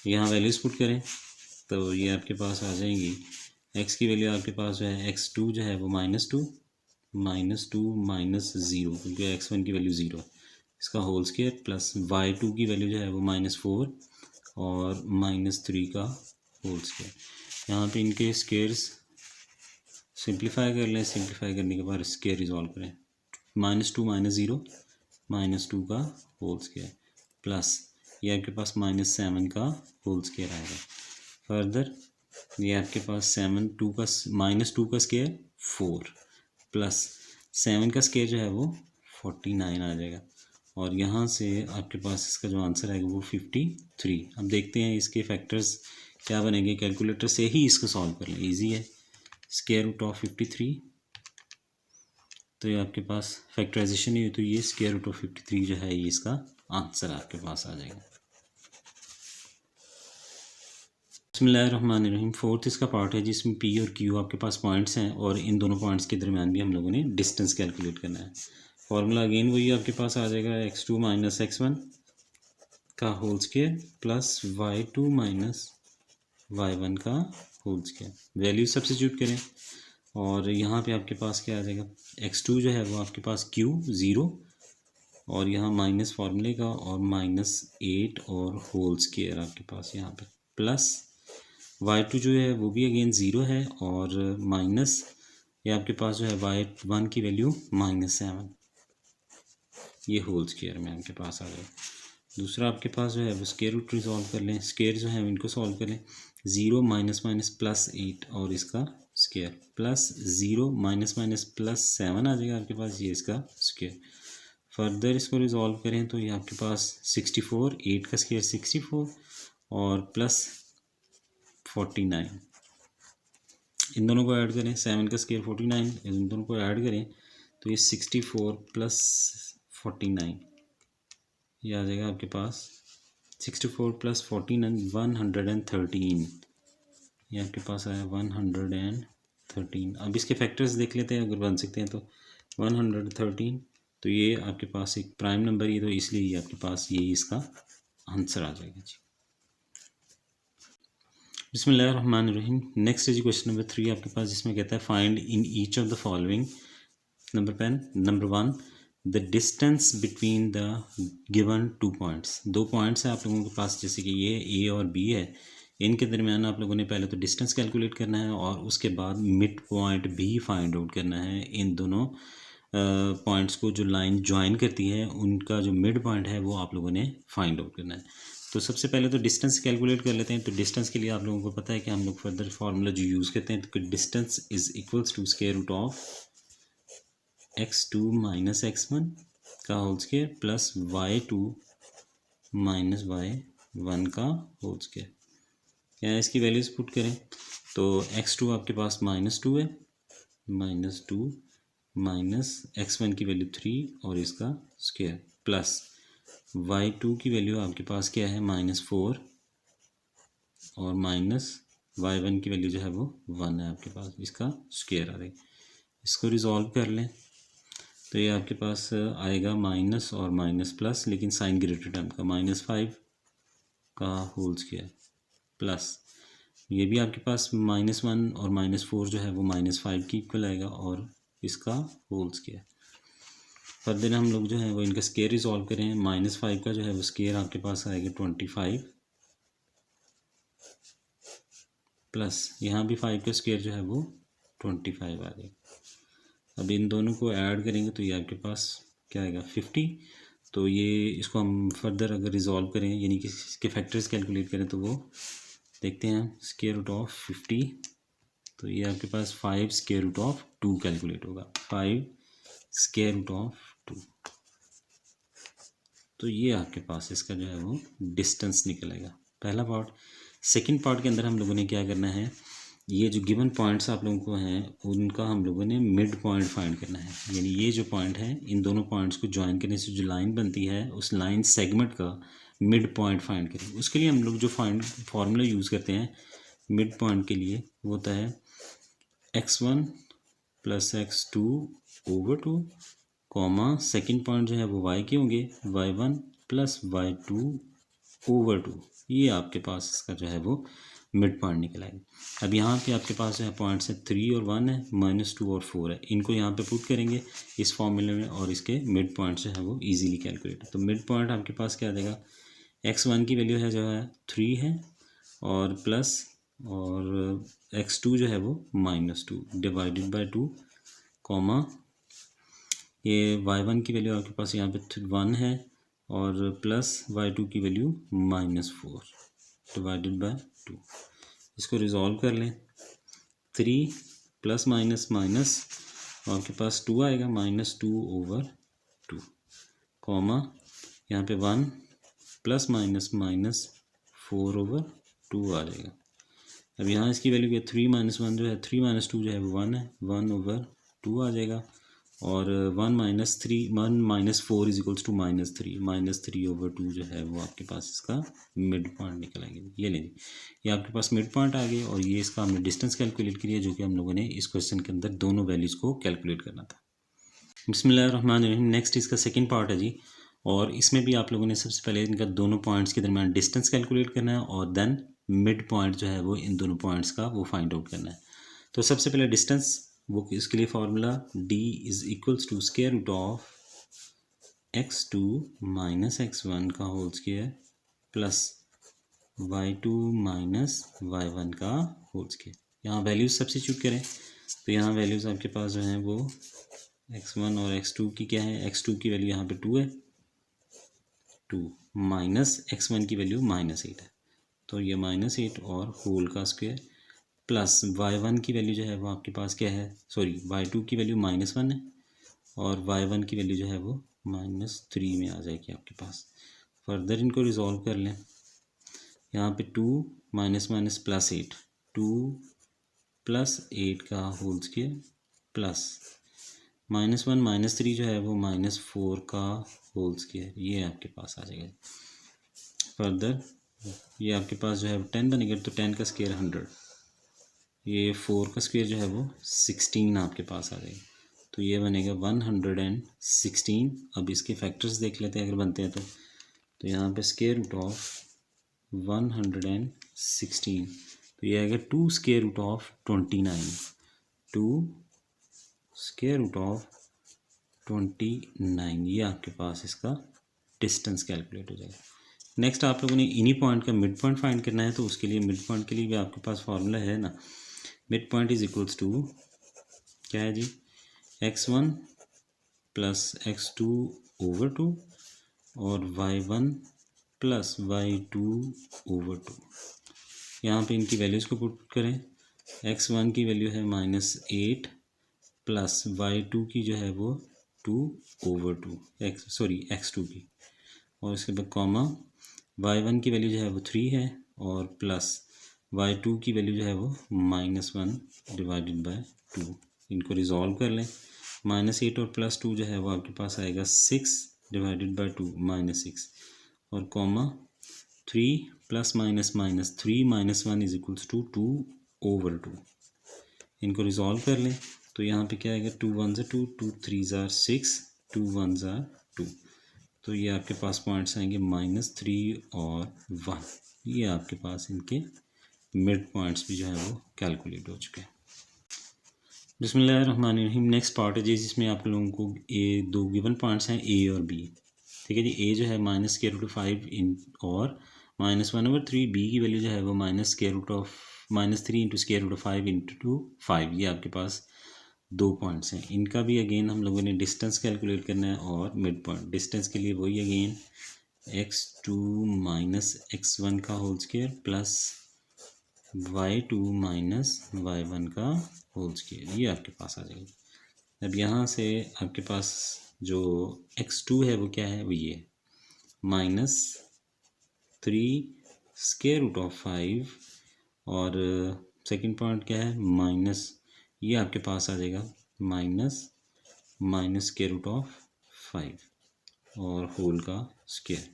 यहाँ वैल्यूज पुट करें तो ये आपके पास आ जाएंगी। x की वैल्यू आपके पास जो है x2 जो है वो -2 माइनस 0, क्योंकि x1 की वैल्यू 0 है, इसका होल स्क्वायर प्लस y2 की वैल्यू जो है वो -4 और -3 का होल स्क्वायर। यहाँ पे इनके स्क्वायर्स सिंप्लीफाई कर लें। सिंप्लीफाई करने के बाद स्क्वायर रिजॉल्व करें। -2 -0 -2 का होल स्क्वायर प्लस ये आपके पास -7 का होल स्क्वायर आएगा। फर्दर ये आपके पास -2 का स्क्वायर 4 प्लस 7 का स्क्वायर जो है वो 49 आ जाएगा, और यहाँ से आपके पास इसका जो आंसर आएगा वो 53। अब देखते हैं इसके फैक्टर्स क्या बनेंगे। कैलकुलेटर से ही इसको सॉल्व कर लें, ईजी है। स्क्वायर रूट ऑफ 53, तो ये आपके पास फैक्टराइजेशन ही है, तो ये स्क्वायर रूट ऑफ 53 जो है ये इसका आंसर आपके पास आ जाएगा। बिस्मिल्लाहिर्रहमानिर्रहीम। फोर्थ इसका पार्ट है जिसमें पी और क्यू आपके पास पॉइंट्स हैं और इन दोनों पॉइंट्स के दरमियान भी हम लोगों ने डिस्टेंस कैलकुलेट करना है। फॉर्मूला अगेन वही आपके पास आ जाएगा, x2 माइनस x1 का whole square plus y2 minus y1 का होल स्क्वायर। वैल्यू सब्स्टिट्यूट करें और यहाँ पे आपके पास क्या आ जाएगा, x2 जो है वो आपके पास q 0 और यहाँ माइनस फार्मूले का और -8 और होल स्क्वायर आपके पास यहाँ पे, प्लस y2 जो है वो भी अगेन 0 है और माइनस ये आपके पास जो है y1 की वैल्यू -7, ये होल स्क्वायर में आपके पास आ जाएगा। दूसरा आपके पास जो है वो स्क्वायर रूट रिजॉल्व कर लें। स्क्वायर जो है इनको सॉल्व कर लें। 0 माइनस प्लस 8 और इसका स्क्वायर प्लस 0 माइनस प्लस 7 आ जाएगा आपके पास, ये इसका स्क्वायर। फर्दर इसको रिजॉल्व करें तो ये आपके पास 64, 8 का स्क्वायर 64 और प्लस 49, इन दोनों को ऐड करें। 7 का स्क्वायर 49, इन दोनों को ऐड करें तो ये 64 प्लस 49 ये आ जाएगा आपके पास 64 प्लस 49 113, ये आपके पास आया 113। अब इसके फैक्टर्स देख लेते हैं अगर बन सकते हैं तो। 113 तो ये आपके पास एक प्राइम नंबर ही, तो इसलिए ये आपके पास ये इसका आंसर आ जाएगा जी। बिस्मिल्लाहिर्रहमानिर्रहीम। नेक्स्ट है जी क्वेश्चन नंबर 3 आपके पास, जिसमें कहता है find in each of the following. Number 1 the distance between the given 2 points. 2 points हैं आप लोगों के पास, जैसे कि ये ए और बी है, इनके दरमियान आप लोगों ने पहले तो डिस्टेंस कैलकुलेट करना है और उसके बाद मिड पॉइंट भी फाइंड आउट करना है। इन दोनों पॉइंट्स को जो लाइन ज्वाइन करती है उनका जो मिड पॉइंट है वो आप लोगों ने फाइंड आउट करना है। तो सबसे पहले तो डिस्टेंस कैलकुलेट कर लेते हैं। तो डिस्टेंस के लिए आप लोगों को पता है कि हम लोग फर्दर फार्मूला जो यूज़ करते हैं, तो distance is equals to square root of x2 minus x1 का whole square plus y2 minus y1 का होल स्क्वायर। क्या इसकी वैल्यूज़ पुट करें तो x2 आपके पास -2 है, -2 माइनस x1 की वैल्यू 3 और इसका स्क्वायर प्लस y2 की वैल्यू आपके पास क्या है -4 और माइनस y1 की वैल्यू जो है वो 1 है आपके पास, इसका स्क्वायर आ रही। इसको रिजॉल्व कर लें तो ये आपके पास आएगा माइनस और माइनस प्लस, लेकिन साइन ग्रेटर टर्म का -5 का होल स्क्वायर प्लस ये भी आपके पास -1 और -4 जो है वो -5 की इक्वल आएगा और इसका होल स्क्वायर। फर्दर हम लोग जो है वो इनका स्क्वायर रिजॉल्व करें। -5 का जो है वो स्क्वायर आपके पास आएगा 25 प्लस यहाँ भी 5 का स्क्वायर जो है वो 25 आ जाएगा। अब इन दोनों को ऐड करेंगे तो ये आपके पास क्या आएगा 50। तो ये इसको हम फर्दर अगर रिजॉल्व करें यानी कि इसके फैक्टर्स कैलकुलेट करें तो वो देखते हैं स्क्वायर रूट ऑफ 50, तो ये आपके पास 5 स्क्वायर रूट ऑफ 2 कैलकुलेट होगा, 5 स्क्वायर रूट ऑफ 2। तो ये आपके पास इसका जो है वो डिस्टेंस निकलेगा, पहला पार्ट। सेकंड पार्ट के अंदर हम लोगों ने क्या करना है, ये जो गिवन पॉइंट्स आप लोगों को हैं उनका हम लोगों ने मिड पॉइंट फाइंड करना है। यानी ये जो पॉइंट है इन दोनों पॉइंट्स को ज्वाइन करने से जो लाइन बनती है उस लाइन सेगमेंट का मिड पॉइंट फाइंड करें। उसके लिए हम लोग जो फार्मूला यूज़ करते हैं मिड पॉइंट के लिए वो होता है x1 plus x2 over 2 comma second point जो है वो y के होंगे y1 प्लस y2 ओवर 2। ये आपके पास इसका जो है वो मिड पॉइंट निकल आएगा। अब यहाँ पे आपके पास जो है पॉइंट्स है 3 और 1 है, -2 और 4 है, इनको यहाँ पे पुट करेंगे इस फॉर्मूले में और इसके मिड पॉइंट जो है वो इजीली कैलकुलेट। तो मिड पॉइंट आपके पास क्या आ जाएगा, x1 की वैल्यू है जो है 3 है और प्लस और x2 जो है वो -2 डिवाइडेड बाय 2 कॉमा ये y1 की वैल्यू आपके पास यहाँ पे 1 है और प्लस y2 की वैल्यू -4 डिवाइडेड बाय 2। इसको रिजॉल्व कर लें, 3 प्लस माइनस माइनस और आपके पास 2 आएगा -2 ओवर 2 कॉमा यहाँ पे 1 प्लस माइनस माइनस 4 ओवर 2 आ जाएगा। अब यहाँ इसकी वैल्यू क्या 3 - 1 जो है 3 - 2 जो है वो 1 है, 1 ओवर 2 आ जाएगा और 1 - 4 इज इक्वल्स टू -3 ओवर 2 जो है वो आपके पास इसका मिड पॉइंट निकल आएंगे। ये लेंगे, ये आपके पास मिड पॉइंट आ गया और ये इसका हमने डिस्टेंस कैलकुलेट किया जो कि हम लोगों ने इस क्वेश्चन के अंदर दोनों वैल्यूज़ को कैलकुलेट करना था। बिस्मिल्लाहिर्रहमानिर्रहीम। नेक्स्ट इसका सेकेंड पार्ट है जी, और इसमें भी आप लोगों ने सबसे पहले इनका दोनों पॉइंट्स के दरमियान डिस्टेंस कैलकुलेट करना है और देन मिड पॉइंट जो है वो इन दोनों पॉइंट्स का वो फाइंड आउट करना है। तो सबसे पहले डिस्टेंस, वो इसके लिए formula d is equals to square root of x2 minus x1 का whole square plus y2 minus y1 का होल स्क्वायर। यहाँ वैल्यूज़ सब्स्टिट्यूट करें तो यहाँ वैल्यूज़ आपके पास जो हैं वो x1 और x2 की क्या है, x2 की वैल्यू यहाँ पे 2 है, 2 माइनस x1 की वैल्यू -8 है, तो ये -8 और होल का स्क्वायर प्लस y1 की वैल्यू जो है वो आपके पास क्या है, सॉरी y2 की वैल्यू -1 है और y1 की वैल्यू जो है वो -3 में आ जाएगी आपके पास। फर्दर इनको रिजॉल्व कर लें, यहाँ पे 2 माइनस माइनस प्लस 8, 2 प्लस 8 का होल स्क्वायर प्लस -1 -3 जो है वो -4 का होल स्क्वायर, ये आपके पास आ जाएगा। फर्दर ये आपके पास जो है 10 बनेगा तो 10 का स्क्वायर 100, ये 4 का स्क्वायर जो है वो 16 आपके पास आ जाएगा, तो ये बनेगा 116। अब इसके फैक्टर्स देख लेते हैं अगर बनते हैं तो यहाँ पे स्क्वायर रूट ऑफ 116, तो ये आएगा 2 square root of 29, 2 square root of 29, ये आपके पास इसका डिस्टेंस कैलकुलेट हो जाएगा। नेक्स्ट आप लोगों ने इन्हीं पॉइंट का मिड पॉइंट फाइंड करना है, तो उसके लिए मिड पॉइंट के लिए भी आपके पास फार्मूला है ना, mid point is equals to क्या है जी, x1 प्लस x2 ओवर 2 और y1 प्लस y2 ओवर 2। यहाँ पे इनकी वैल्यूज़ को पुट करें, x1 की वैल्यू है -8 प्लस y2 की जो है वो 2 ओवर 2 x2 की, और इसके बाद कॉमा y1 की वैल्यू जो है वो 3 है और प्लस y2 की वैल्यू जो है वो -1 डिवाइडेड बाय 2। इनको रिजॉल्व कर लें, -8 और +2 जो है वो आपके पास आएगा 6 डिवाइडेड बाय 2 -6, और comma 3 plus minus minus 3 -1 is equals to 2 over 2। इनको रिजॉल्व कर लें तो यहाँ पे क्या आएगा, 2 1 ज़ा 2, 2 3 ज़ा 6, 2 1 ज़ा 2, तो ये आपके पास पॉइंट्स आएंगे -3 और 1। ये आपके पास इनके मिड पॉइंट्स भी जो है वो कैलकुलेट हो चुके हैं। बिस्मिल्लाहिर्रहमानिर्रहीम। नेक्स्ट पार्ट है जी, जिसमें आप लोगों को दो गिवन पॉइंट्स हैं ए और बी। ठीक है जी, ए जो है -√5 इन और -1/3, बी की वैल्यू जो है वो -3 इंटू √5 इंटू 5। ये आपके पास दो पॉइंट्स हैं। इनका भी अगेन हम लोगों ने डिस्टेंस कैलकुलेट करना है और मिड पॉइंट। डिस्टेंस के लिए वही अगेन x2 माइनस x1 का whole square plus y2 minus y1 का होल स्क्वायर, ये आपके पास आ जाएगा। अब यहाँ से आपके पास जो x2 है वो क्या है, वो ये -3√5 और सेकंड पॉइंट क्या है माइनस, ये आपके पास आ जाएगा -√5 और होल का स्क्वायर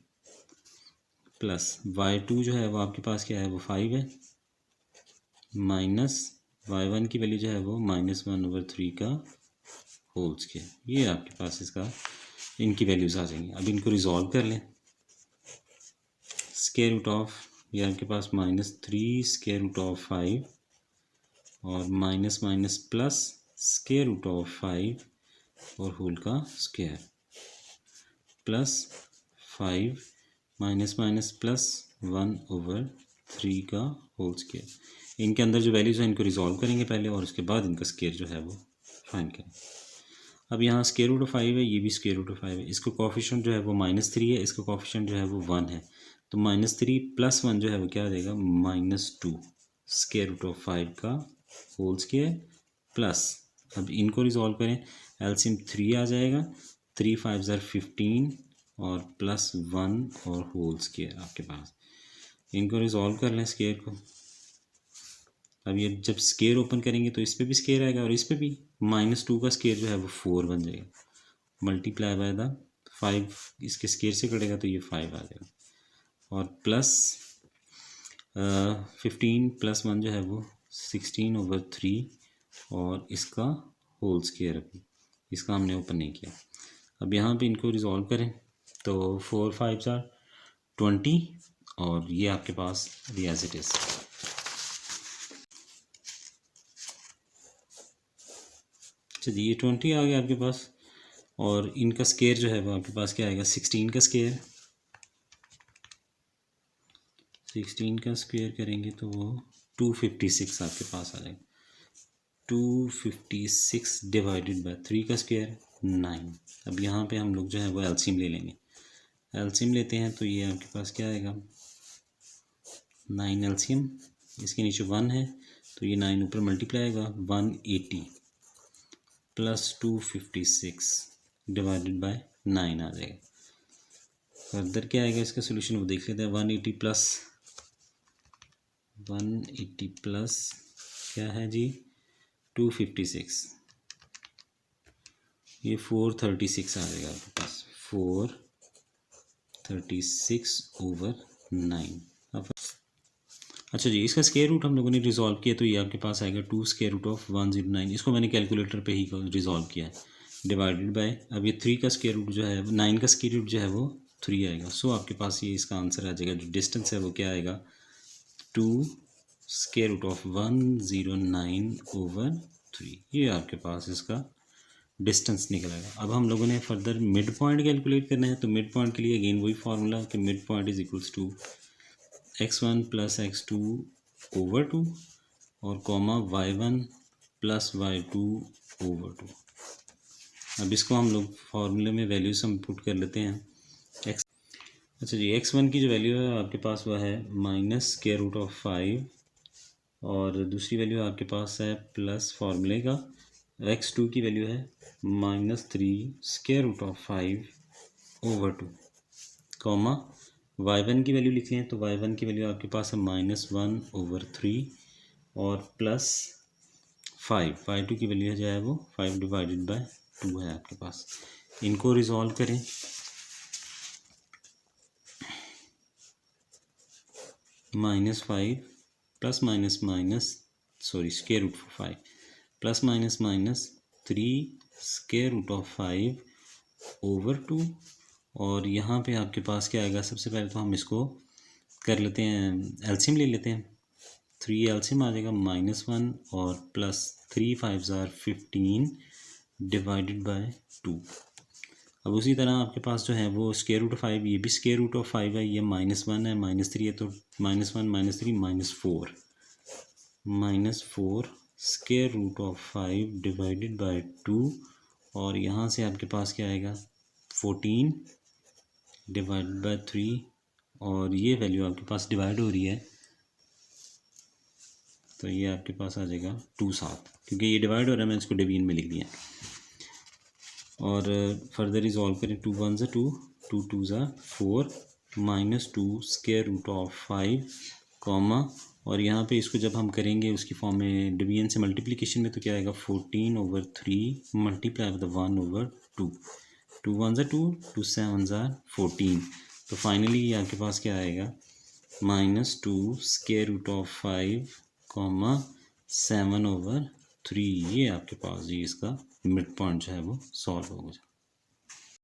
प्लस y2 जो है वो आपके पास क्या है, वो 5 है, माइनस y1 की वैल्यू जो है वो -1/3 का होल स्क्वायर। ये आपके पास इसका इनकी वैल्यूज़ आ जाएंगी। अब इनको रिजॉल्व कर लें, स्क्वायर रूट ऑफ, ये आपके पास -3 स्क्वायर रूट ऑफ 5 और minus minus plus square root of 5 और होल का square plus 5 minus minus plus 1/3 का होल स्क्वायर। इनके अंदर जो वैल्यूज़ हैं इनको रिजॉल्व करेंगे पहले और उसके बाद इनका स्क्वायर जो है वो फाइंड करें। अब यहाँ स्क्वायर रूट ऑफ 5 है, ये भी स्क्वायर रूट ऑफ 5 है। इसका कोफिशिएंट जो है वो -3 है, इसका कोफिशिएंट जो है वो 1 है, तो -3 + 1 जो है वो क्या आ जाएगा, -2 स्क्वायर रूट ऑफ 5 का होल स्क्वायर प्लस, अब इनको रिजॉल्व करें, एलसीएम 3 आ जाएगा, 3 5 ज़ार 15 और प्लस 1 और होल स्क्वायर आपके पास। इनको रिजॉल्व कर लें स्क्वायर को। अब ये जब स्क्वायर ओपन करेंगे तो इस पर भी स्क्वायर आएगा और इस पर भी, -2 का स्क्वायर जो है वो 4 बन जाएगा, मल्टीप्लाई बाय द 5, इसके स्क्वायर से कटेगा तो ये 5 आ जाएगा, और प्लस 15 + 1 जो है वो 16/3 और इसका होल स्क्वायर, अभी इसका हमने ओपन नहीं किया। अब यहाँ पे इनको रिजॉल्व करें तो 4 5 ज़ार 20 और ये आपके पास एज इट इज़। अच्छा जी, ये 20 आ गया आपके पास और इनका स्क्वायर जो है वो आपके पास क्या आएगा, 16 का स्क्वायर। 16 का स्क्वायर करेंगे तो वो 256 आपके पास आ जाएगा। 256 डिवाइडेड बाय 3 का स्क्वायर 9। अब यहाँ पे हम लोग जो है वो एलसीएम ले लेंगे। एलसीएम लेते हैं तो ये आपके पास क्या आएगा, 9 एलसीएम, इसके नीचे 1 है तो ये 9 ऊपर मल्टीप्लाई आएगा, 180 प्लस 256 डिवाइडेड बाय 9 आ जाएगा। फर्दर क्या आएगा इसका सोल्यूशन वो देख लेते हैं। 180 प्लस क्या है जी, 256, ये 436 आ जाएगा आपके पास, 436/9। अब अच्छा जी, इसका स्क्वायर रूट हम लोगों ने रिजॉल्व किया तो ये आपके पास आएगा 2 स्क्वायर रूट ऑफ 109। इसको मैंने कैलकुलेटर पे ही रिजॉल्व किया है, डिवाइडेड बाय, अब ये 3 का स्क्वायर रूट जो है, 9 का स्क्वायर रूट जो है वो 3 आएगा। सो आपके पास ये इसका आंसर आ जाएगा। जो डिस्टेंस है वो क्या आएगा, 2 स्क्वायर रूट ऑफ 109/3। ये आपके पास इसका डिस्टेंस निकल आएगा। अब हम लोगों ने फर्दर मिड पॉइंट कैलकुलेट करना है, तो मिड पॉइंट के लिए अगेन वही फार्मूला कि mid point is equals to x1 plus x2 over 2 और comma y1 plus y2 over 2। अब इसको हम लोग फार्मूले में वैल्यूज हम पुट कर लेते हैं। अच्छा जी, x1 की जो वैल्यू है आपके पास वह है -√5 और दूसरी वैल्यू आपके पास है प्लस फार्मूले का x2 की वैल्यू है -3√5 ओवर 2 कॉमा y1 की वैल्यू लिख लें तो y1 की वैल्यू आपके पास है -1/3 और प्लस 5। y2 की वैल्यू जो है वो 5/2 है आपके पास। इनको रिजॉल्व करें। -5 plus minus minus √5 plus minus minus 3√5 over 2 और यहाँ पे आपके पास क्या आएगा, सबसे पहले तो हम इसको कर लेते हैं, एलसीएम ले लेते हैं। 3 एलसीएम आ जाएगा -1 और प्लस 3 5 15 डिवाइडेड बाय 2। अब उसी तरह आपके पास जो है वो √5, ये भी √5 है, ये -1 है, -3 है, तो -1 -3 -4 √5 डिवाइडेड बाय 2 और यहाँ से आपके पास क्या आएगा 14 डिवाइडेड बाय 3 और ये वैल्यू आपके पास डिवाइड हो रही है तो ये आपके पास आ जाएगा 2 7, क्योंकि ये डिवाइड हो रहा है मैंने इसको डिवीजन में लिख दिया। और फर्दर रिजॉल्व करें, 2 1 ज़ा 2, 2 2 ज़ा 4 -2 √5 कॉमा और यहाँ पे इसको जब हम करेंगे उसकी फॉर्म में डिवीजन से मल्टीप्लिकेशन में तो क्या आएगा 14/3 मल्टीप्लाई विद 1/2। 2 1 ज़ा 2, 2 7 ज़ा 14, तो फाइनली ये आपके पास क्या आएगा -2 √5 कॉमा 7/3। ये आपके पास जी इसका मिड पॉइंट जो है वो सॉल्व हो गया।